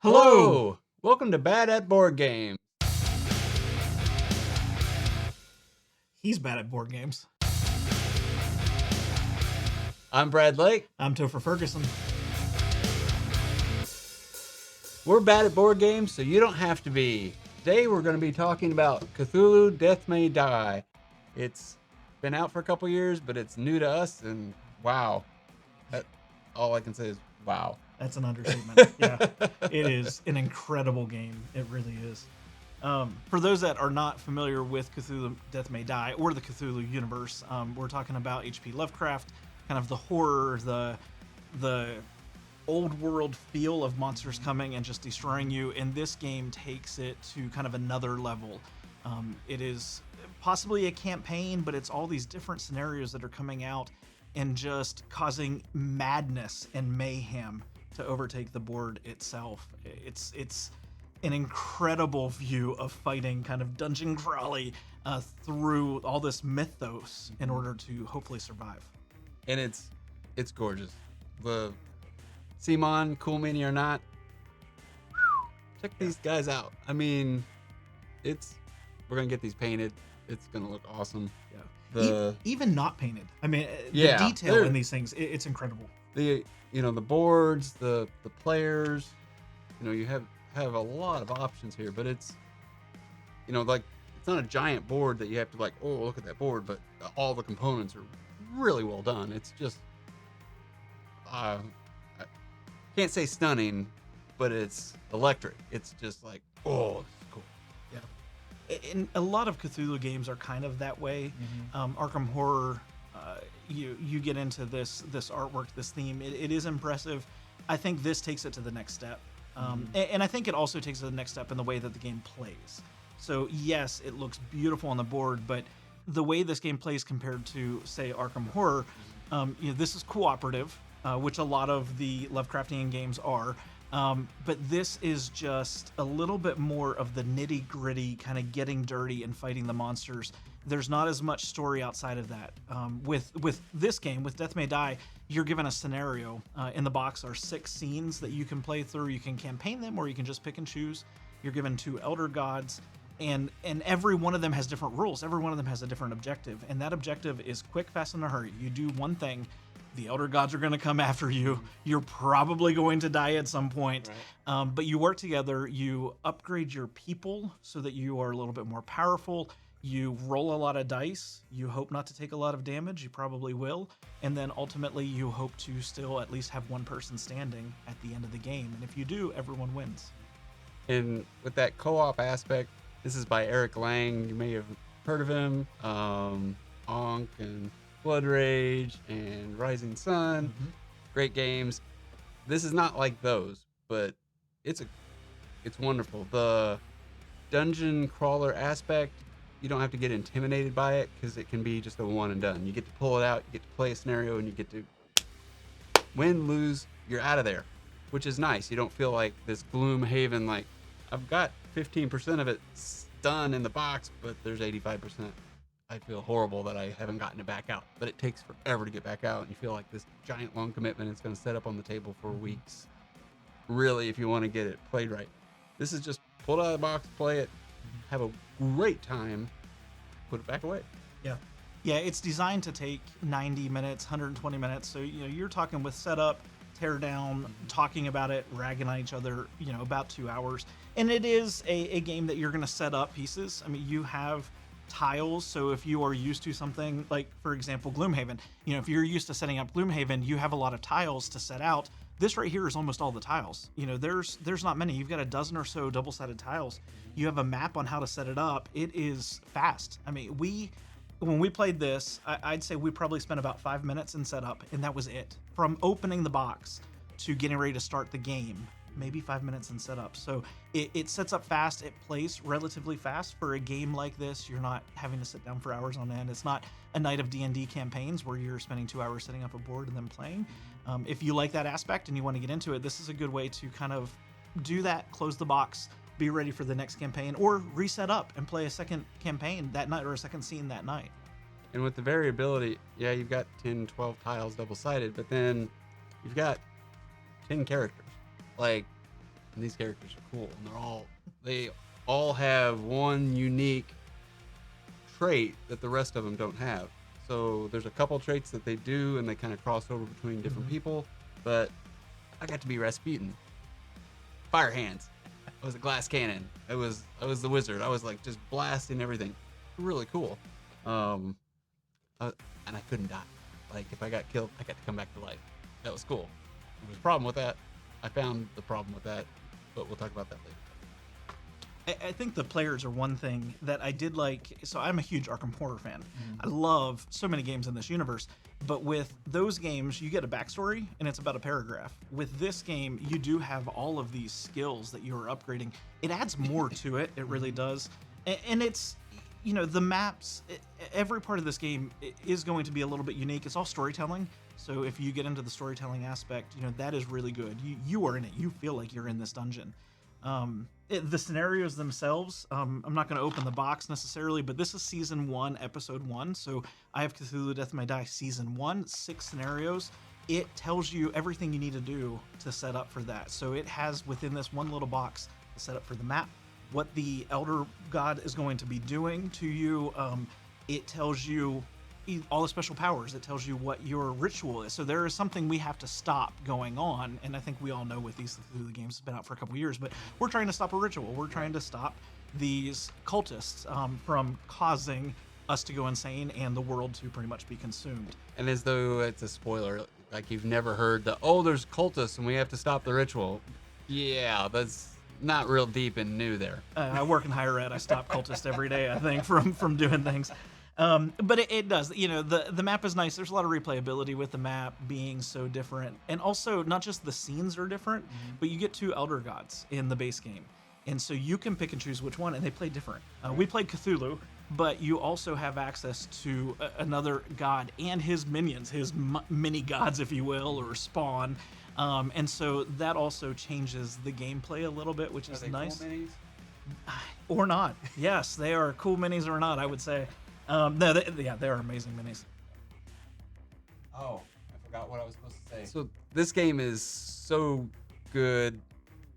Hello! Welcome to Bad at Board Games. He's bad at board games. I'm Brad Lake. I'm Topher Ferguson. We're bad at board games, so you don't have to be. Today we're going to be talking about Cthulhu Death May Die. It's been out for a couple years, but it's new to us, and wow. All I can say is wow. That's an understatement. Yeah, it is an incredible game. It really is. For those that are not familiar with Cthulhu Death May Die or the Cthulhu universe, we're talking about H.P. Lovecraft, kind of the horror, the old world feel of monsters coming and just destroying you. And this game takes it to kind of another level. It is possibly a campaign, but it's all these different scenarios that are coming out and just causing madness and mayhem to overtake the board itself. It's an incredible view of fighting kind of dungeon crawly through all this mythos in order to hopefully survive. And it's gorgeous. The Simon, Cool Mini or not, check these guys out. I mean, we're gonna get these painted. It's gonna look awesome. Yeah. Even not painted. I mean, the detail in these things, it's incredible. The boards, the players, you have a lot of options here, but it's like it's not a giant board that you have to like, oh, look at that board, but all the components are really well done. It's just I can't say stunning, but it's electric. It's just like, oh, this is cool. Yeah. And a lot of Cthulhu games are kind of that way. Arkham Horror, you get into this artwork, this theme. It is impressive. I think this takes it to the next step. And I think it also takes it to the next step in the way that the game plays. So yes, it looks beautiful on the board, but the way this game plays compared to, say, Arkham Horror, this is cooperative, which a lot of the Lovecraftian games are. But this is just a little bit more of the nitty gritty, kind of getting dirty and fighting the monsters. There's not as much story outside of that. With this game, with Death May Die, you're given a scenario. In the box are 6 scenes that you can play through. You can campaign them, or you can just pick and choose. You're given 2 elder gods, and every one of them has different rules. Every one of them has a different objective, and that objective is quick, fast, and in a hurry. You do one thing. The elder gods are going to come after you. You're probably going to die at some point. Right. But you work together. You upgrade your people so that you are a little bit more powerful. You roll a lot of dice. You hope not to take a lot of damage. You probably will. And then ultimately you hope to still at least have one person standing at the end of the game. And if you do, everyone wins. And with that co-op aspect, this is by Eric Lang. You may have heard of him. Onk and Blood Rage and Rising Sun. Great games. This is not like those, but it's wonderful. The dungeon crawler aspect, you don't have to get intimidated by it because it can be just a one and done. You get to pull it out, you get to play a scenario, and you get to win, lose, you're out of there, which is nice. You don't feel like this gloom haven, like I've got 15% of it done in the box, but there's 85%. I feel horrible that I haven't gotten it back out, but it takes forever to get back out, and you feel like this giant long commitment is going to set up on the table for weeks. Really, if you want to get it played right. This is just pull it out of the box, play it, have a great time, put it back away. Yeah, it's designed to take 90 minutes, 120 minutes. So, you're talking with setup, tear down, talking about it, ragging on each other, about 2 hours. And it is a game that you're going to set up pieces. I mean, you have tiles, so if you are used to something like, for example, Gloomhaven, if you're used to setting up Gloomhaven, you have a lot of tiles to set out. This right here is almost all the tiles. There's not many. You've got a dozen or so double-sided tiles. You have a map on how to set it up. It is fast. I mean, when we played this, I'd say we probably spent about 5 minutes in setup, and that was it. From opening the box to getting ready to start the game, maybe 5 minutes in setup. So it sets up fast. It plays relatively fast for a game like this. You're not having to sit down for hours on end. It's not a night of D&D campaigns where you're spending 2 hours setting up a board and then playing. If you like that aspect and you want to get into it, this is a good way to kind of do that, close the box, be ready for the next campaign, or reset up and play a second campaign that night or a second scene that night. And with the variability, yeah, you've got 10, 12 tiles double-sided, but then you've got 10 characters. Like, and these characters are cool, and they all have one unique trait that the rest of them don't have. So there's a couple traits that they do, and they kind of cross over between different people. But I got to be Rasputin. Fire hands. I was a glass cannon. I was the wizard. I was like just blasting everything. Really cool. And I couldn't die. Like if I got killed, I got to come back to life. That was cool. There was a problem with that. I found the problem with that, but we'll talk about that later. I think the players are one thing that I did like. So I'm a huge Arkham horror fan. I love so many games in this universe, but with those games, you get a backstory and it's about a paragraph. With this game, you do have all of these skills that you're upgrading. It adds more to it. It really does. And it's, you know, the maps, every part of this game is going to be a little bit unique. It's all storytelling. So if you get into the storytelling aspect, you know, that is really good. You are in it. You feel like you're in this dungeon. The scenarios themselves, I'm not going to open the box necessarily, but this is season 1, episode 1. So I have Cthulhu Death May Die season 1, 6 scenarios. It tells you everything you need to do to set up for that. So it has within this one little box the setup for the map, what the Elder God is going to be doing to you. It tells you all the special powers. It tells you what your ritual is. So there is something we have to stop going on, and I think we all know with these Cthulhu games, it's been out for a couple years, but we're trying to stop a ritual. We're trying to stop these cultists from causing us to go insane and the world to pretty much be consumed. And as though it's a spoiler, like you've never heard there's cultists and we have to stop the ritual. Yeah, that's not real deep and new there. I work in higher ed. I stop cultists every day, I think, from doing things. But it does, you know, the map is nice. There's a lot of replayability with the map being so different. And also, not just the scenes are different, but you get 2 Elder Gods in the base game. And so you can pick and choose which one, and they play different. We played Cthulhu, but you also have access to another god and his minions, his mini gods, if you will, or spawn. And so that also changes the gameplay a little bit, which is nice. Cool minis? Or not. Yes, they are cool minis or not, I would say. No, they're amazing minis. Oh, I forgot what I was supposed to say. So this game is so good.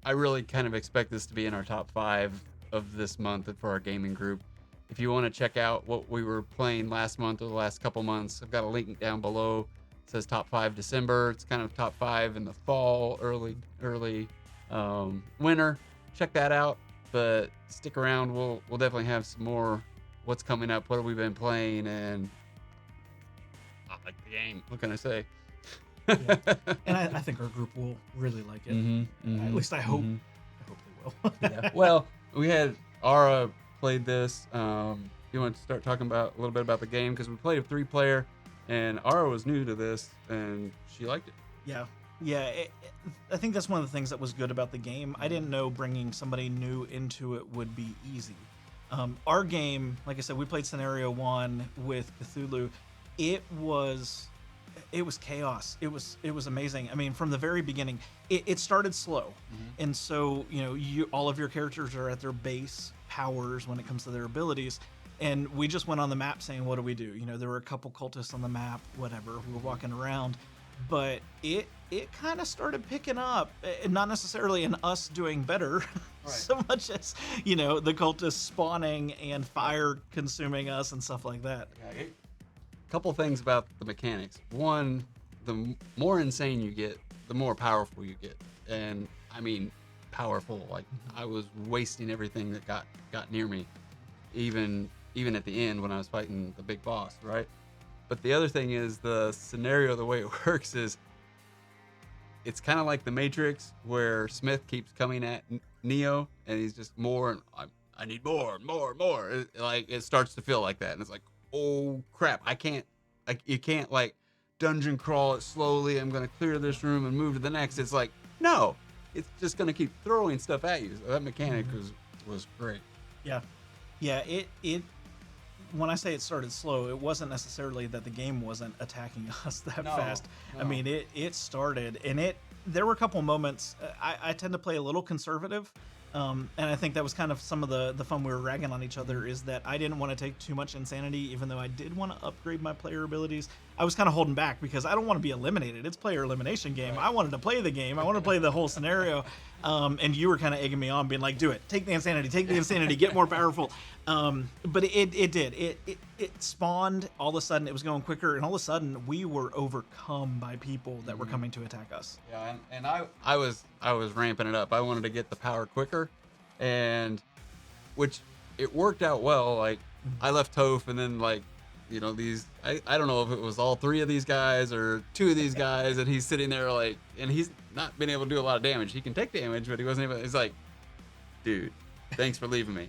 I really kind of expect this to be in our top 5 of this month for our gaming group. If you want to check out what we were playing last month or the last couple months, I've got a link down below. It says top 5 December. It's kind of top 5 in the fall, early winter. Check that out. But stick around. We'll definitely have some more. What's coming up? What have we been playing? And I like the game. What can I say? Yeah. And I think our group will really like it. At least I hope. I hope they will. Yeah. Well, we had Ara played this. You want to start talking about a little bit about the game because we played a 3-player, and Ara was new to this, and she liked it. Yeah. I think that's one of the things that was good about the game. I didn't know bringing somebody new into it would be easy. Our game, like I said, we played scenario 1 with Cthulhu. It was chaos. It was amazing. I mean, from the very beginning, it started slow. And so, you know, all of your characters are at their base powers when it comes to their abilities. And we just went on the map saying, what do we do? You know, there were a couple cultists on the map, whatever. We were walking around. But it kind of started picking up, not necessarily in us doing better, so much as, you know, the cultists spawning and fire consuming us and stuff like that. Yeah, couple things about the mechanics. One, the more insane you get, the more powerful you get. And I mean powerful. Like I was wasting everything that got near me, even at the end when I was fighting the big boss, right? But the other thing is the scenario, the way it works is it's kind of like the Matrix where Smith keeps coming at Neo and he's just more, I need more. It starts to feel like that. And it's like, oh crap, you can't like dungeon crawl it slowly. I'm going to clear this room and move to the next. It's like, no, it's just going to keep throwing stuff at you. So that mechanic was great. Yeah. It when I say it started slow, it wasn't necessarily that the game wasn't attacking us that fast. No. I mean, it started, and there were a couple moments. I tend to play a little conservative, and I think that was kind of some of the fun we were ragging on each other, is that I didn't want to take too much insanity, even though I did want to upgrade my player abilities. I was kind of holding back because I don't want to be eliminated. It's player elimination game. I wanted to play the game. I want to play the whole scenario. And you were kind of egging me on, being like, do it. Take the insanity, get more powerful. But it did. It spawned. All of a sudden, it was going quicker. And all of a sudden, we were overcome by people that were coming to attack us. Yeah, and I was ramping it up. I wanted to get the power quicker, and which it worked out well. Like, I left Toph, and then, like, you know, these, I don't know if it was all 3 of these guys or 2 of these guys, and he's sitting there, like, and he's not been able to do a lot of damage. He can take damage, but he wasn't able. He's like, dude, thanks for leaving me.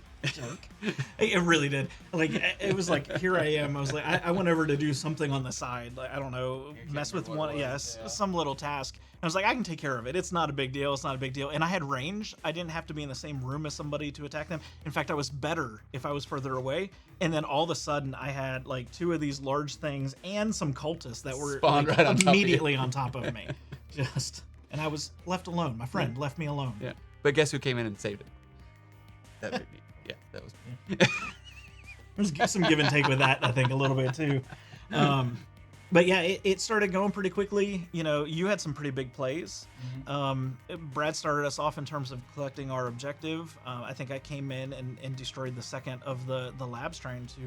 It really did. Like, it was like, here I am. I was like, I went over to do something on the side. Like, I don't know, mess with one, some little task. I was like, I can take care of it. It's not a big deal. It's not a big deal. And I had range. I didn't have to be in the same room as somebody to attack them. In fact, I was better if I was further away. And then all of a sudden, I had like 2 of these large things and some cultists that were like, right immediately on top of me. And I was left alone. My friend left me alone. Yeah. But guess who came in and saved him? That made me. Yeah, that was me. There's some give and take with that, I think, a little bit too. But yeah, it started going pretty quickly. You know, you had some pretty big plays. Brad started us off in terms of collecting our objective. I think I came in and destroyed the second of the labs, trying to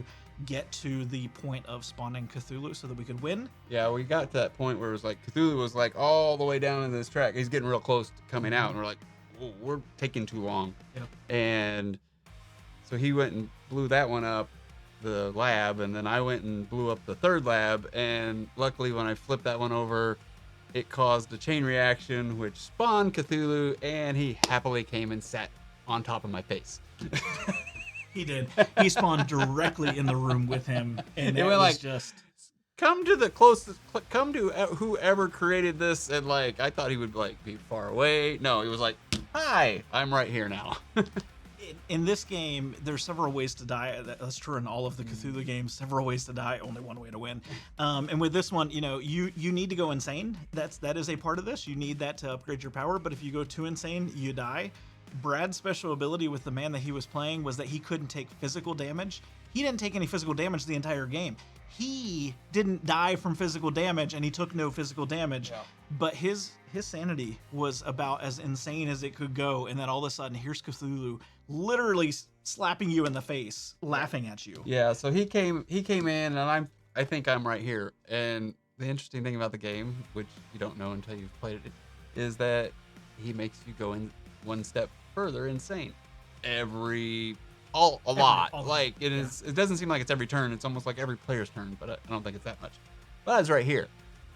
get to the point of spawning Cthulhu so that we could win. Yeah, we got to that point where it was like Cthulhu was like all the way down in this track. He's getting real close to coming out, and we're like, oh, we're taking too long. Yep. And so he went and blew that one up, the lab, and then I went and blew up the third lab, and luckily when I flipped that one over, it caused a chain reaction which spawned Cthulhu, and he happily came and sat on top of my face. He did. He spawned directly in the room with him, and it was like, just come to the closest, come to whoever created this, and like I thought he would like be far away. No, he was like, hi, I'm right here now. In this game, there's several ways to die. That's true in all of the Cthulhu games. Several ways to die, only one way to win. And with this one, you know, you need to go insane. That is a part of this. You need that to upgrade your power. But if you go too insane, you die. Brad's special ability with the man that he was playing was that he couldn't take physical damage. He didn't take any physical damage the entire game. He didn't die from physical damage, and he took no physical damage. Yeah. But his sanity was about as insane as it could go. And then all of a sudden, here's Cthulhu literally slapping you in the face, laughing at you. Yeah, so he came in, and I think I'm right here. And the interesting thing about the game, which you don't know until you've played it, is that he makes you go in one step further insane. A lot. Like it is. It doesn't seem like it's every turn. It's almost like every player's turn, but I don't think it's that much. But I was right here,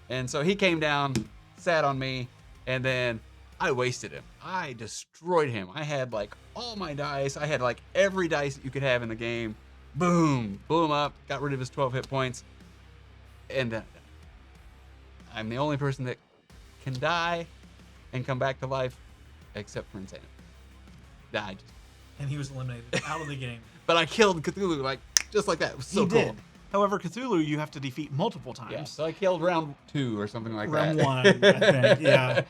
and so he came down, sat on me, and then I wasted him. I destroyed him. I had like all my dice. I had like every dice that you could have in the game. Boom, blew him up. Got rid of his 12 hit points, and I'm the only person that can die and come back to life, except for insanity. Died. And he was eliminated out of the game. But I killed Cthulhu like just like that. It was so cool. Did. However, Cthulhu you have to defeat multiple times. Yeah, so I killed round 2 or something like round that. Round 1, I think, yeah.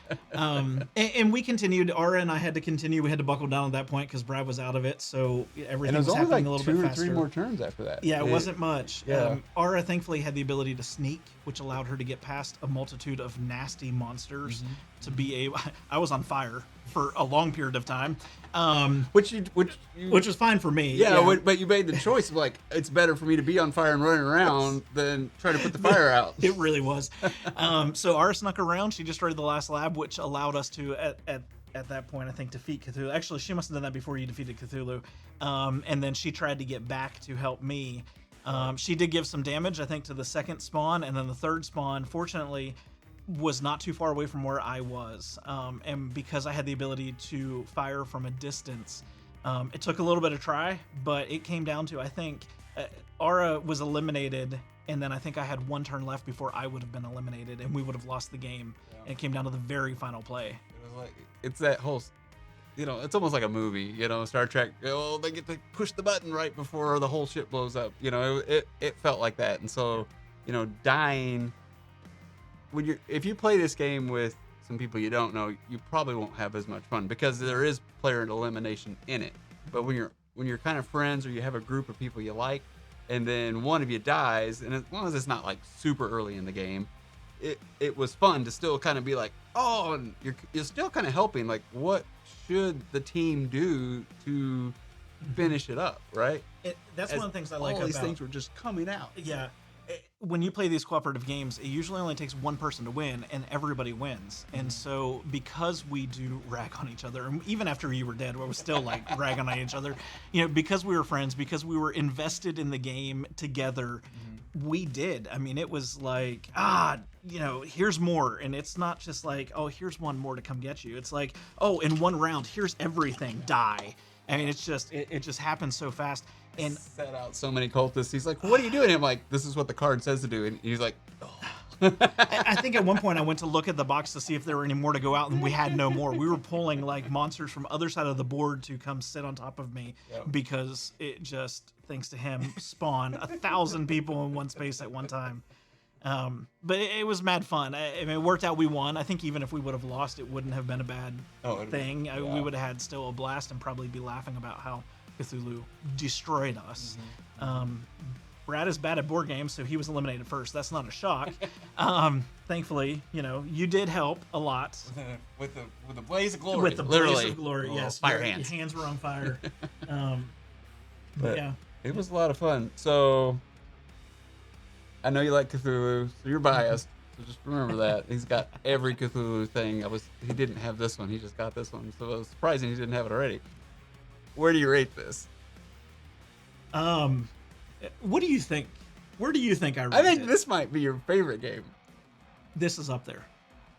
And we continued. Ara and I had to continue. We had to buckle down at that point because Brad was out of it. So everything was happening like a little bit faster. 2 or 3 more turns after that. Yeah, it wasn't much. Yeah. Ara thankfully had the ability to sneak, which allowed her to get past a multitude of nasty monsters to be able. I was on fire for a long period of time. Which was fine for me. Yeah, but you made the choice of like, it's better for me to be on fire and running around than try to put the fire out. It really was. So Ara snuck around. She destroyed the last lab, which allowed us to, at that point, I think, defeat Cthulhu. Actually, she must have done that before you defeated Cthulhu. And then she tried to get back to help me. She did give some damage, I think, to the second spawn, and then the third spawn, fortunately, was not too far away from where I was. And because I had the ability to fire from a distance, it took a little bit of try, but it came down to, I think, Ara was eliminated, and then I think I had 1 turn left before I would have been eliminated, and we would have lost the game. Yeah. And it came down to the very final play. It was like, it's that whole, it's almost like a movie, Star Trek. They get to push the button right before the whole ship blows up. It felt like that. And so, dying. If you play this game with some people you don't know, you probably won't have as much fun because there is player elimination in it. But when you're kind of friends or you have a group of people you like, and then one of you dies, and as long as it's not like super early in the game, it was fun to still kind of be like, oh, and you're still kind of helping. Like, what should the team do to finish it up, right? That's one of the things I like about all these things were just coming out. Yeah. When you play these cooperative games, it usually only takes one person to win, and everybody wins. And so, because we do rag on each other, and even after you were dead, we were still like ragging on each other, because we were friends, because we were invested in the game together, we did. I mean, it was like, here's more. And it's not just like, oh, here's one more to come get you. It's like, oh, in one round, here's everything, die. I mean, it's just, it just happens so fast. And set out so many cultists. He's like, what are you doing? I'm like, this is what the card says to do. And he's like, oh. I think at one point I went to look at the box to see if there were any more to go out, and we had no more. We were pulling like monsters from other side of the board to come sit on top of me because it just, thanks to him, spawned 1,000 people in one space at one time. But it was mad fun. I mean, it worked out. We won. I think even if we would have lost, it wouldn't have been a bad thing. We would have had still a blast and probably be laughing about how Cthulhu destroyed us. Brad is bad at board games, so he was eliminated first. That's not a shock. Thankfully, you did help a lot. With the blaze of glory. With the blaze of glory, yes. Fire hands. Your hands were on fire. But yeah. It was a lot of fun. So, I know you like Cthulhu, so you're biased. So just remember that. He's got every Cthulhu thing. He didn't have this one. He just got this one. So it was surprising he didn't have it already. Where do you rate this? What do you think? Where do you think I rate I think it? this might be your favorite game. This is up there.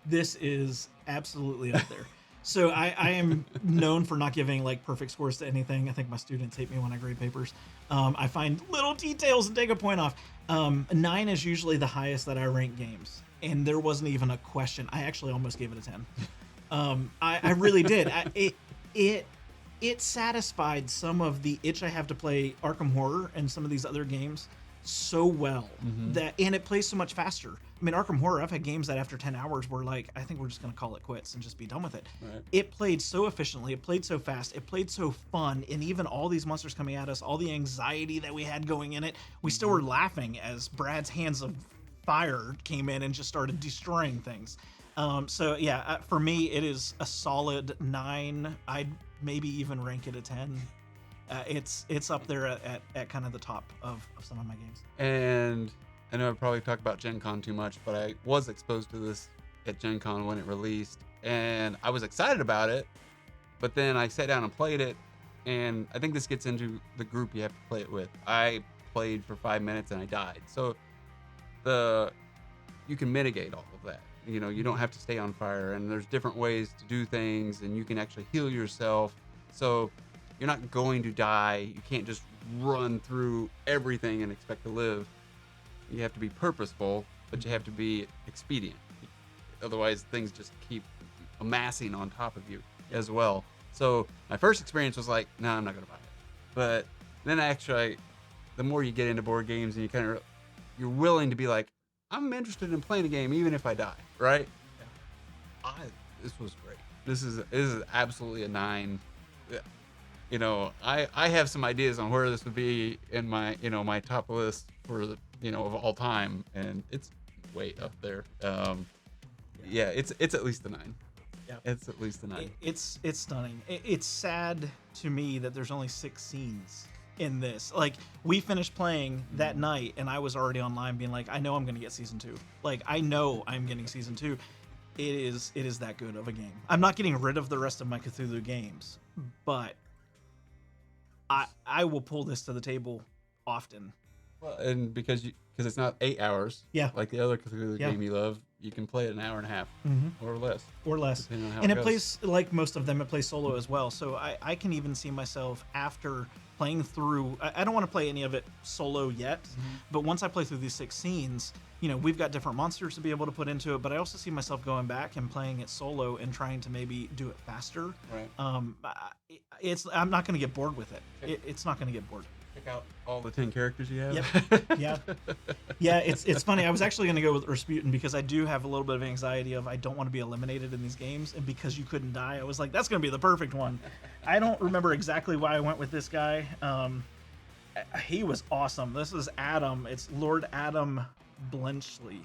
This is absolutely up there. So I am known for not giving like perfect scores to anything. I think my students hate me when I grade papers. I find little details and take a point off. 9 is usually the highest that I rank games, and there wasn't even a question. I actually almost gave it a 10. I really did. It satisfied some of the itch I have to play Arkham Horror and some of these other games so well and it plays so much faster. I mean, Arkham Horror, I've had games that after 10 hours were like, I think we're just going to call it quits and just be done with it. Right. It played so efficiently. It played so fast. It played so fun. And even all these monsters coming at us, all the anxiety that we had going in it, we still were laughing as Brad's hands of fire came in and just started destroying things. So yeah, for me, it is a solid 9. I'd maybe even rank it a 10. It's up there at kind of the top of some of my games. And I know I probably talked about Gen Con too much, but I was exposed to this at Gen Con when it released, and I was excited about it, but then I sat down and played it, and I think this gets into the group you have to play it with. I played for 5 minutes and I died. So you can mitigate all of that. You don't have to stay on fire, and there's different ways to do things, and you can actually heal yourself. So you're not going to die. You can't just run through everything and expect to live. You have to be purposeful, but you have to be expedient. Otherwise, things just keep amassing on top of you as well. So my first experience was like, no, I'm not going to buy it. But then actually, the more you get into board games and you're willing to be like, I'm interested in playing a game even if I die, right? Yeah. This was great. This is absolutely a 9. I have some ideas on where this would be in my my top list for of all time, and it's way up there. It's at least a 9. Yeah, it's at least a 9. It's stunning. It's sad to me that there's only 6 scenes in this. Like, we finished playing that night and I was already online being like, I know I'm gonna get season 2. Like, I know I'm getting season 2. It is that good of a game. I'm not getting rid of the rest of my Cthulhu games, but I will pull this to the table often. Well, and because it's not 8 hours, like the other Cthulhu game you love, you can play it an hour and a half or less. And it plays, like most of them, it plays solo as well. So I can even see myself after playing through. I don't want to play any of it solo yet, but once I play through these 6 scenes, we've got different monsters to be able to put into it. But I also see myself going back and playing it solo and trying to maybe do it faster. Right. I'm not going to get bored with it. It's not going to get bored. Pick out all the 10 characters you have. Yep. Yeah. It's funny. I was actually going to go with Rasputin because I do have a little bit of anxiety of I don't want to be eliminated in these games, and because you couldn't die, I was like, that's going to be the perfect one. I don't remember exactly why I went with this guy. He was awesome. This is Adam. It's Lord Adam Benchley.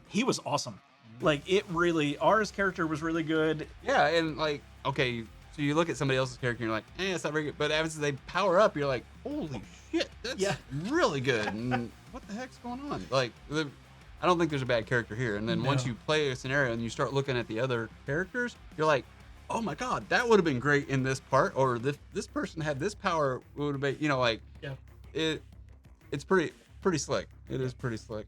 He was awesome. Like, it really, R's character was really good. Yeah, and like, okay, so you look at somebody else's character and you're like, it's not very good. But as they power up, you're like, holy shit, that's really good. And what the heck's going on? Like, I don't think there's a bad character here. And then once you play a scenario and you start looking at the other characters, you're like, oh my god, that would have been great in this part, or this person had this power, it would have been, like, it's pretty slick. It is pretty slick.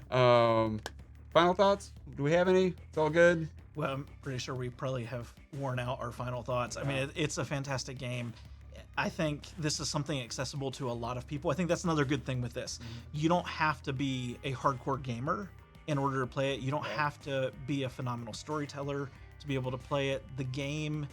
Final thoughts? Do we have any? It's all good. Well, I'm pretty sure we probably have worn out our final thoughts. I mean, it's a fantastic game. I think this is something accessible to a lot of people. I think that's another good thing with this. You don't have to be a hardcore gamer in order to play it. You don't have to be a phenomenal storyteller to be able to play it. The game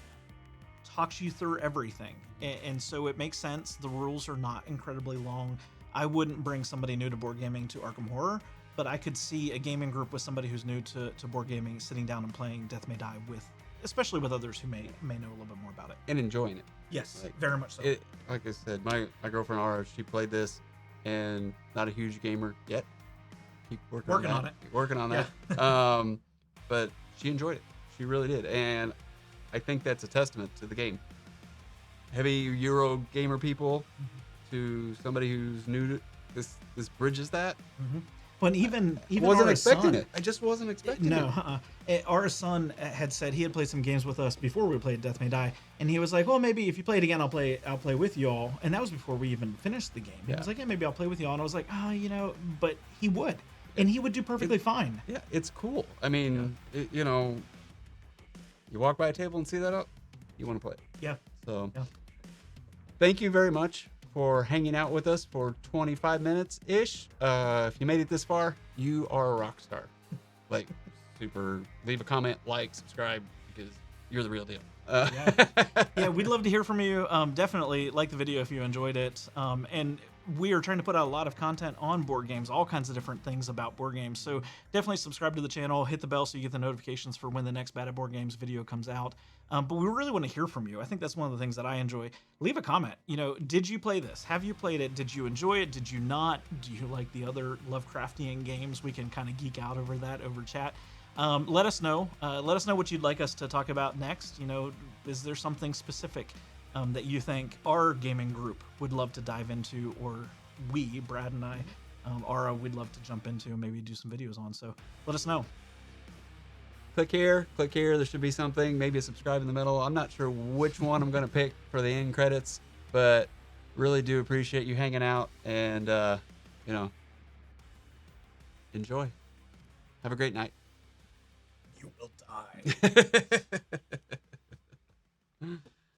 talks you through everything, and so it makes sense. The rules are not incredibly long. I wouldn't bring somebody new to board gaming to Arkham Horror, but I could see a gaming group with somebody who's new to board gaming sitting down and playing Death May Die especially with others who may know a little bit more about it and enjoying it. Yes, very much so. Like I said, my girlfriend Ara, she played this, and not a huge gamer yet. Keep working on it. Working on that. But she enjoyed it. She really did, and I think that's a testament to the game. Heavy Euro gamer people to somebody who's new to this bridges that. But even wasn't expecting son, it. I just wasn't expecting it. Our son had said he had played some games with us before we played Death May Die, and he was like, "Well, maybe if you play it again, I'll play with y'all." And that was before we even finished the game. He was like, "Yeah, maybe I'll play with y'all." And I was like, but he would, and he would do perfectly fine. Yeah, it's cool. I mean, you walk by a table and see that up, you want to play it. Yeah. So, thank you very much for hanging out with us for 25 minutes ish. If you made it this far, you are a rock star. Like, super. Leave a comment, like, subscribe, because you're the real deal. We'd love to hear from you. Definitely like the video if you enjoyed it. And we are trying to put out a lot of content on board games, all kinds of different things about board games. So definitely subscribe to the channel, hit the bell so you get the notifications for when the next Bad at Board Games video comes out. But we really want to hear from you. I think that's one of the things that I enjoy. Leave a comment. Did you play this? Have you played it? Did you enjoy it? Did you not? Do you like the other Lovecraftian games? We can kind of geek out over that over chat. Let us know. Let us know what you'd like us to talk about next. Is there something specific that you think our gaming group would love to dive into, or we, Brad and I, Ara, we'd love to jump into and maybe do some videos on. So let us know. Click here. There should be something, maybe a subscribe in the middle. I'm not sure which one I'm going to pick for the end credits, but really do appreciate you hanging out, and, enjoy. Have a great night. You will die.